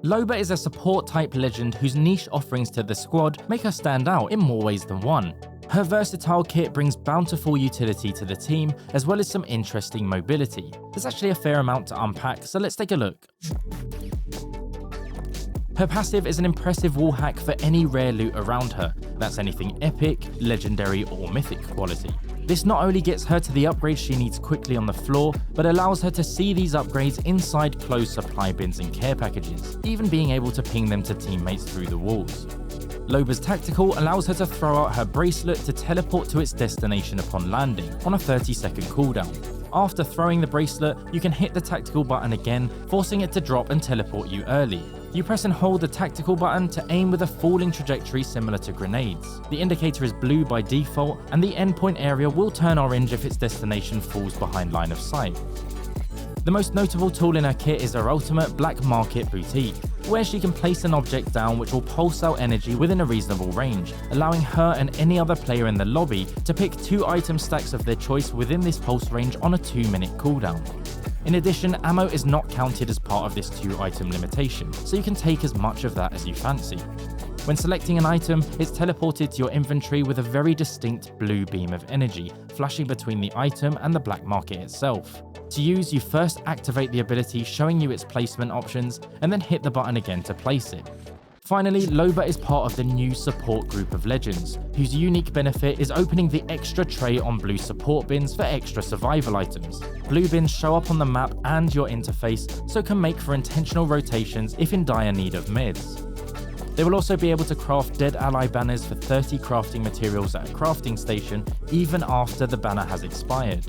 Loba is a support-type legend whose niche offerings to the squad make her stand out in more ways than one. Her versatile kit brings bountiful utility to the team, as well as some interesting mobility. There's actually a fair amount to unpack, so let's take a look. Her passive is an impressive wall hack for any rare loot around her. That's anything epic, legendary, or mythic quality. This not only gets her to the upgrades she needs quickly on the floor, but allows her to see these upgrades inside closed supply bins and care packages, even being able to ping them to teammates through the walls. Loba's tactical allows her to throw out her bracelet to teleport to its destination upon landing, on a 30-second cooldown. After throwing the bracelet, you can hit the tactical button again, forcing it to drop and teleport you early. You press and hold the tactical button to aim with a falling trajectory similar to grenades. The indicator is blue by default, and the endpoint area will turn orange if its destination falls behind line of sight. The most notable tool in her kit is her ultimate Black Market Boutique, where she can place an object down which will pulse out energy within a reasonable range, allowing her and any other player in the lobby to pick 2 item stacks of their choice within this pulse range on a 2-minute cooldown. In addition, ammo is not counted as part of this 2-item limitation, so you can take as much of that as you fancy. When selecting an item, it's teleported to your inventory with a very distinct blue beam of energy, flashing between the item and the black market itself. To use, you first activate the ability showing you its placement options, and then hit the button again to place it. Finally, Loba is part of the new support group of legends, whose unique benefit is opening the extra tray on blue support bins for extra survival items. Blue bins show up on the map and your interface, so can make for intentional rotations if in dire need of meds. They will also be able to craft dead ally banners for 30 crafting materials at a crafting station, even after the banner has expired.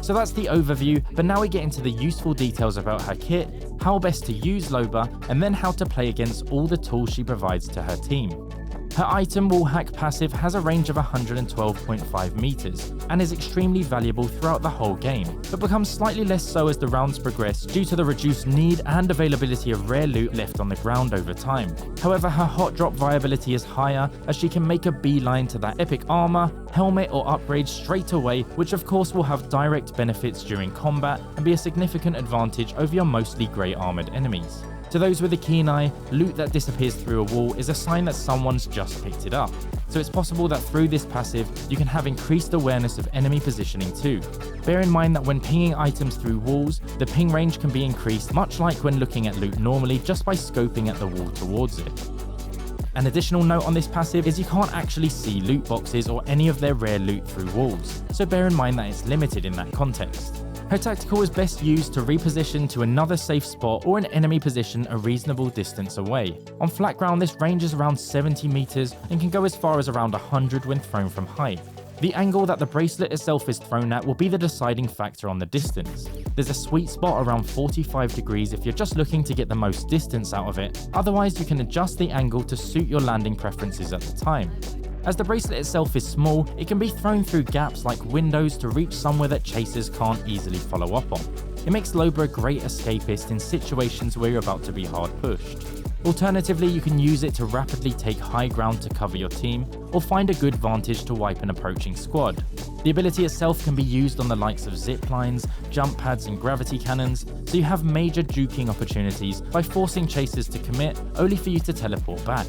So that's the overview, but now we get into the useful details about her kit, how best to use Loba, and then how to play against all the tools she provides to her team. Her item wall hack passive has a range of 112.5 meters and is extremely valuable throughout the whole game, but becomes slightly less so as the rounds progress due to the reduced need and availability of rare loot left on the ground over time. However, her hot drop viability is higher, as she can make a beeline to that epic armor, helmet, or upgrade straight away, which of course will have direct benefits during combat and be a significant advantage over your mostly grey armored enemies. To those with a keen eye, loot that disappears through a wall is a sign that someone's just picked it up, so it's possible that through this passive, you can have increased awareness of enemy positioning too. Bear in mind that when pinging items through walls, the ping range can be increased much like when looking at loot normally just by scoping at the wall towards it. An additional note on this passive is you can't actually see loot boxes or any of their rare loot through walls, so bear in mind that it's limited in that context. Her tactical is best used to reposition to another safe spot or an enemy position a reasonable distance away. On flat ground, this ranges around 70 meters and can go as far as around 100 when thrown from height. The angle that the bracelet itself is thrown at will be the deciding factor on the distance. There's a sweet spot around 45 degrees if you're just looking to get the most distance out of it, otherwise you can adjust the angle to suit your landing preferences at the time. As the bracelet itself is small, it can be thrown through gaps like windows to reach somewhere that chasers can't easily follow up on. It makes Loba a great escapist in situations where you're about to be hard pushed. Alternatively, you can use it to rapidly take high ground to cover your team, or find a good vantage to wipe an approaching squad. The ability itself can be used on the likes of zip lines, jump pads and gravity cannons, so you have major juking opportunities by forcing chasers to commit only for you to teleport back.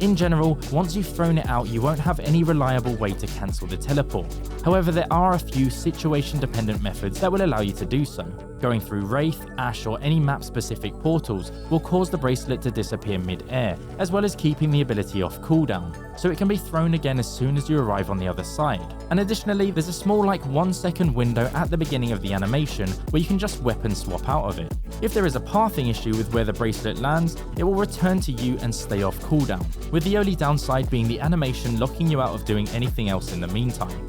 In general, once you've thrown it out, you won't have any reliable way to cancel the teleport. However, there are a few situation-dependent methods that will allow you to do so. Going through Wraith, Ash, or any map-specific portals will cause the bracelet to disappear mid-air, as well as keeping the ability off cooldown, so it can be thrown again as soon as you arrive on the other side. And additionally, there's a small 1 second window at the beginning of the animation where you can just weapon swap out of it. If there is a pathing issue with where the bracelet lands, it will return to you and stay off cooldown, with the only downside being the animation locking you out of doing anything else in the meantime.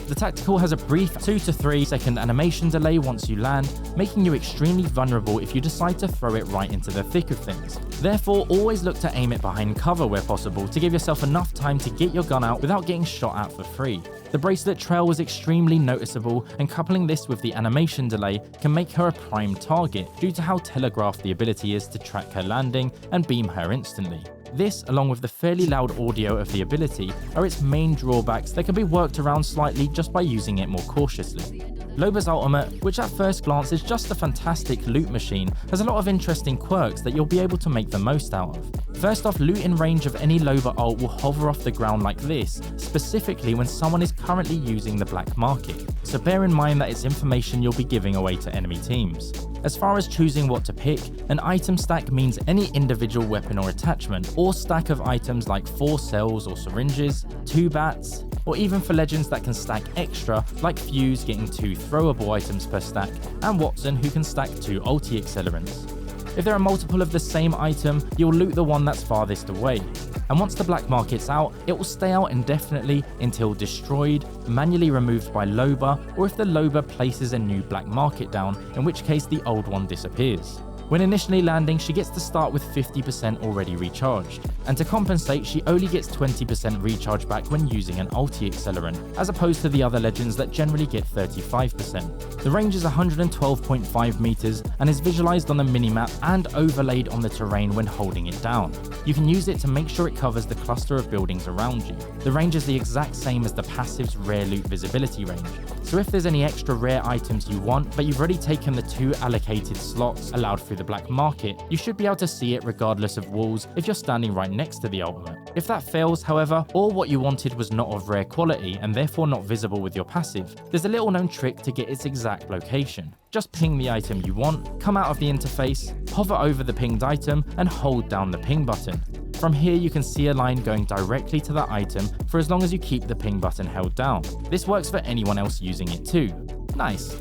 The tactical has a brief 2 to 3 second animation delay once you land, making you extremely vulnerable if you decide to throw it right into the thick of things. Therefore, always look to aim it behind cover where possible to give yourself enough time to get your gun out without getting shot at for free. The bracelet trail was extremely noticeable, and coupling this with the animation delay can make her a prime target due to how telegraphed the ability is to track her landing and beam her instantly. This, along with the fairly loud audio of the ability, are its main drawbacks that can be worked around slightly just by using it more cautiously. Loba's ultimate, which at first glance is just a fantastic loot machine, has a lot of interesting quirks that you'll be able to make the most out of. First off, loot in range of any Loba ult will hover off the ground like this, specifically when someone is currently using the black market, so bear in mind that it's information you'll be giving away to enemy teams. As far as choosing what to pick, an item stack means any individual weapon or attachment, or stack of items like 4 cells or syringes, 2 bats, or even for legends that can stack extra, like Fuse getting 2 throwable items per stack, and Watson who can stack 2 ulti accelerants. If there are multiple of the same item, you'll loot the one that's farthest away. And once the black market's out, it will stay out indefinitely until destroyed, manually removed by Loba, or if the Loba places a new black market down, in which case the old one disappears. When initially landing, she gets to start with 50% already recharged, and to compensate, she only gets 20% recharge back when using an ulti accelerant, as opposed to the other legends that generally get 35%. The range is 112.5 meters and is visualized on the minimap and overlaid on the terrain when holding it down. You can use it to make sure it covers the cluster of buildings around you. The range is the exact same as the passive's rare loot visibility range, so if there's any extra rare items you want, but you've already taken the 2 allocated slots allowed through the black market, you should be able to see it regardless of walls if you're standing right next to the ultimate. If that fails, however, or what you wanted was not of rare quality and therefore not visible with your passive, there's a little known trick to get its exact location. Just ping the item you want, come out of the interface, hover over the pinged item, and hold down the ping button. From here you can see a line going directly to that item for as long as you keep the ping button held down. This works for anyone else using it too. Nice.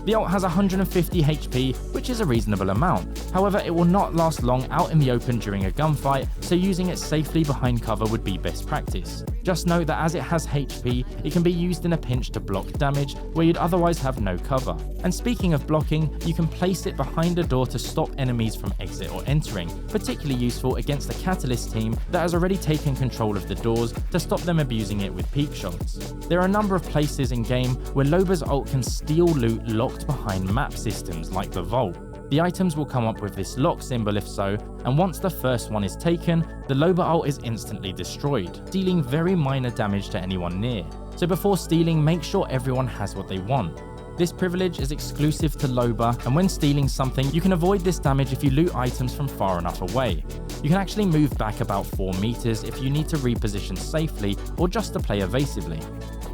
The ult has 150 HP, which is a reasonable amount. However, it will not last long out in the open during a gunfight, so using it safely behind cover would be best practice. Just note that as it has HP, it can be used in a pinch to block damage where you'd otherwise have no cover. And speaking of blocking, you can place it behind a door to stop enemies from exit or entering, particularly useful against the Catalyst team that has already taken control of the doors to stop them abusing it with peek shots. There are a number of places in game where Loba's ult can steal loot locked behind map systems like the vault. The items will come up with this lock symbol if so, and once the first one is taken, the Loba ult is instantly destroyed, dealing very minor damage to anyone near. So before stealing, make sure everyone has what they want. This privilege is exclusive to Loba, and when stealing something, you can avoid this damage if you loot items from far enough away. You can actually move back about 4 meters if you need to reposition safely or just to play evasively.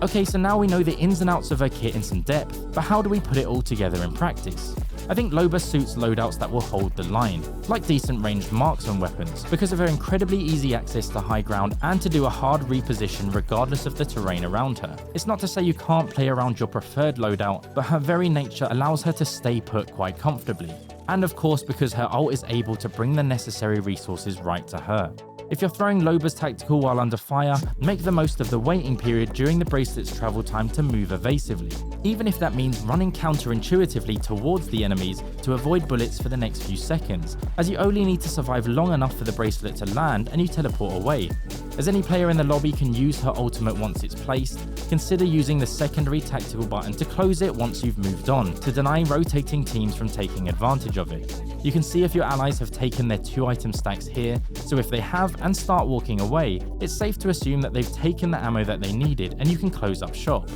Okay, so now we know the ins and outs of her kit in some depth, but how do we put it all together in practice? I think Loba suits loadouts that will hold the line, like decent ranged marksman weapons, because of her incredibly easy access to high ground and to do a hard reposition regardless of the terrain around her. It's not to say you can't play around your preferred loadout, but her very nature allows her to stay put quite comfortably. And of course because her ult is able to bring the necessary resources right to her. If you're throwing Loba's tactical while under fire, make the most of the waiting period during the bracelet's travel time to move evasively, even if that means running counterintuitively towards the enemies to avoid bullets for the next few seconds, as you only need to survive long enough for the bracelet to land and you teleport away. As any player in the lobby can use her ultimate once it's placed, consider using the secondary tactical button to close it once you've moved on, to deny rotating teams from taking advantage of it. You can see if your allies have taken their 2 item stacks here, so if they have and start walking away, it's safe to assume that they've taken the ammo that they needed and you can close up shop.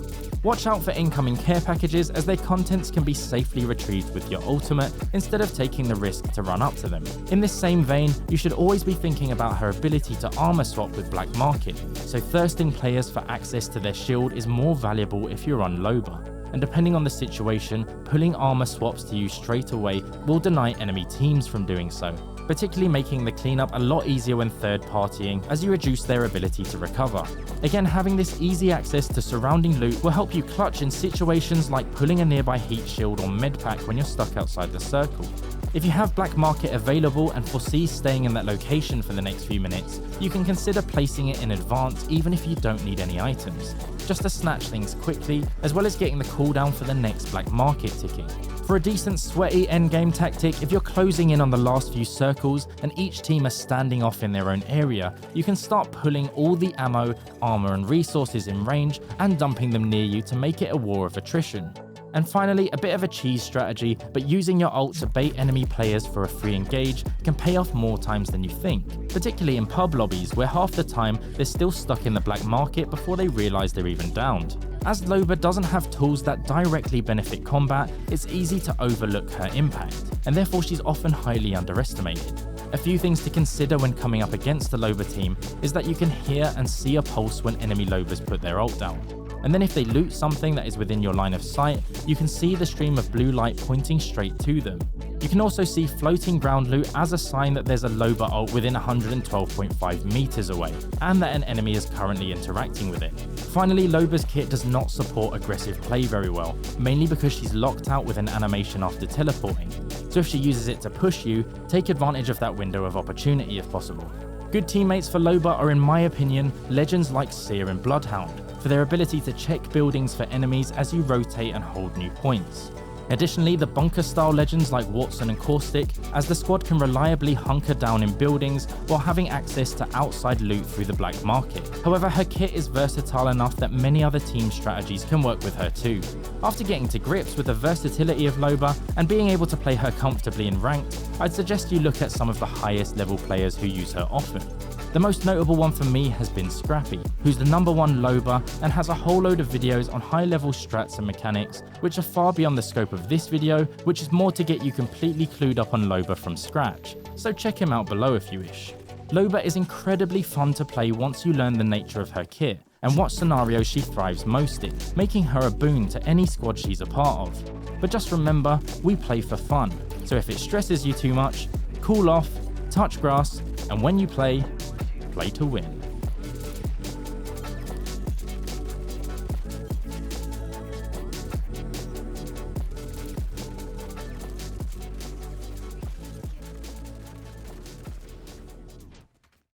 Watch out for incoming care packages as their contents can be safely retrieved with your ultimate instead of taking the risk to run up to them. In this same vein, you should always be thinking about her ability to armor swap with Black Market, so thirsting players for access to their shield is more valuable if you're on Loba. And depending on the situation, pulling armor swaps to you straight away will deny enemy teams from doing so, particularly making the cleanup a lot easier when third partying as you reduce their ability to recover. Again, having this easy access to surrounding loot will help you clutch in situations like pulling a nearby heat shield or med pack when you're stuck outside the circle. If you have Black Market available and foresee staying in that location for the next few minutes, you can consider placing it in advance even if you don't need any items, just to snatch things quickly, as well as getting the cooldown for the next Black Market ticking. For a decent sweaty endgame tactic, if you're closing in on the last few circles and each team are standing off in their own area, you can start pulling all the ammo, armor and resources in range and dumping them near you to make it a war of attrition. And finally, a bit of a cheese strategy, but using your ult to bait enemy players for a free engage can pay off more times than you think, particularly in pub lobbies where half the time they're still stuck in the Black Market before they realise they're even downed. As Loba doesn't have tools that directly benefit combat, it's easy to overlook her impact, and therefore she's often highly underestimated. A few things to consider when coming up against the Loba team is that you can hear and see a pulse when enemy Lobas put their ult down. And then if they loot something that is within your line of sight, you can see the stream of blue light pointing straight to them. You can also see floating ground loot as a sign that there's a Loba ult within 112.5 meters away, and that an enemy is currently interacting with it. Finally, Loba's kit does not support aggressive play very well, mainly because she's locked out with an animation after teleporting. So if she uses it to push you, take advantage of that window of opportunity if possible. Good teammates for Loba are, in my opinion, legends like Seer and Bloodhound, for their ability to check buildings for enemies as you rotate and hold new points. Additionally, the bunker-style legends like Watson and Caustic, as the squad can reliably hunker down in buildings while having access to outside loot through the black market. However, her kit is versatile enough that many other team strategies can work with her too. After getting to grips with the versatility of Loba and being able to play her comfortably in ranked, I'd suggest you look at some of the highest level players who use her often. The most notable one for me has been Scrappy, who's the #1 Loba and has a whole load of videos on high level strats and mechanics, which are far beyond the scope of this video, which is more to get you completely clued up on Loba from scratch, so check him out below if you wish. Loba is incredibly fun to play once you learn the nature of her kit, and what scenarios she thrives most in, making her a boon to any squad she's a part of. But just remember, we play for fun, so if it stresses you too much, cool off, touch grass, and when you play to win.